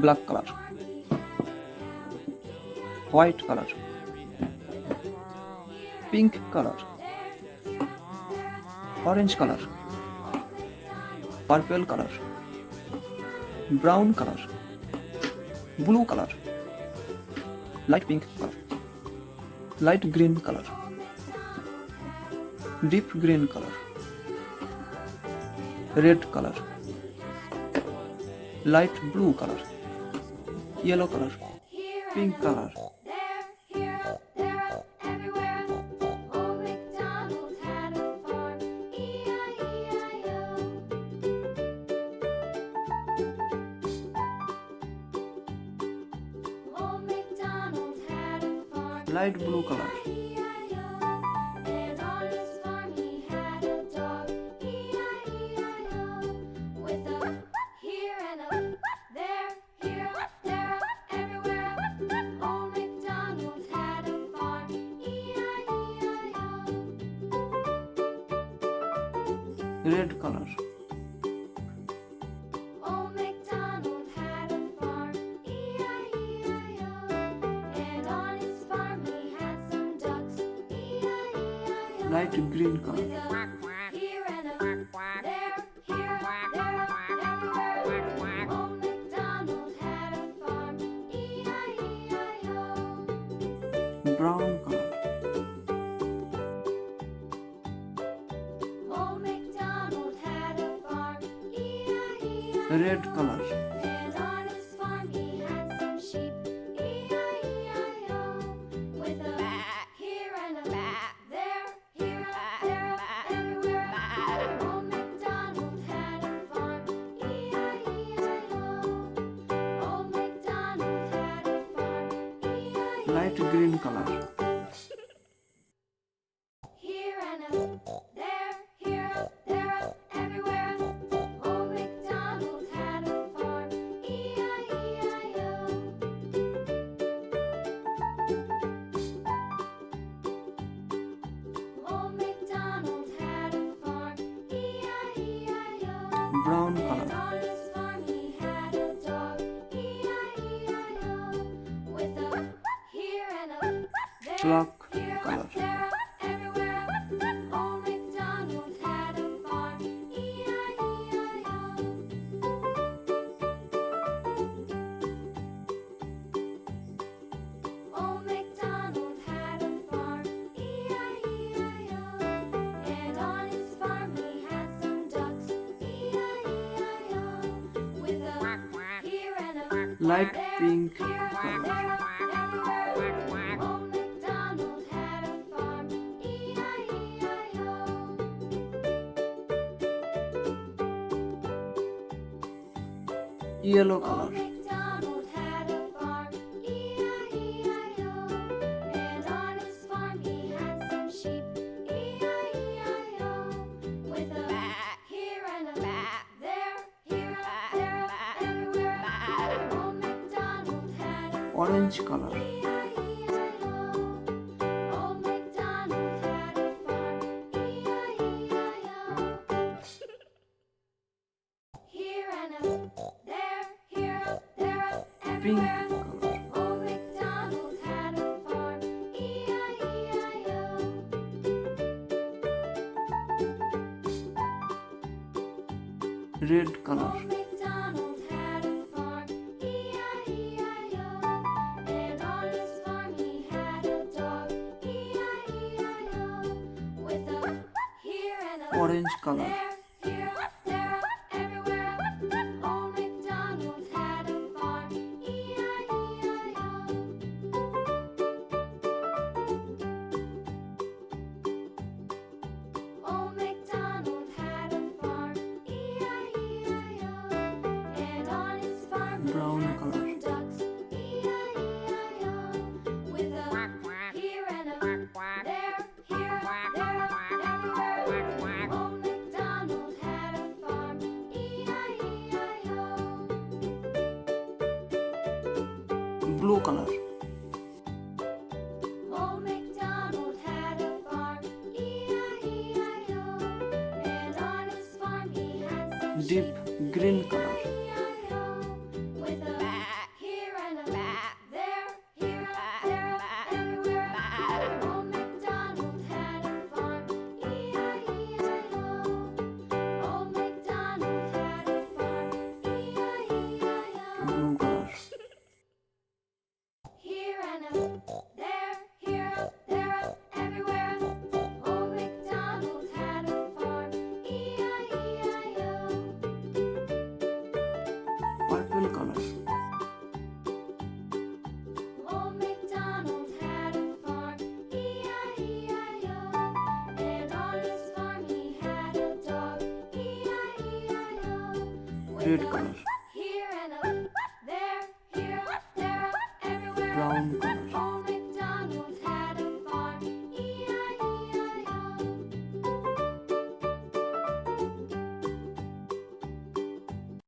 black color, white color, pink color, orange color, purple color, brown color, blue color, light pink color, light green color, deep green color, red color, light blue color, yellow color, pink color, light blue color, red color, light green color, brown color, red color, light green color, brown color, black color, light pink color, yellow color, orange color, pink color, red color, orange color, brown color, blue color, deep green color, red color, here and a there, here, there, everywhere. brown color,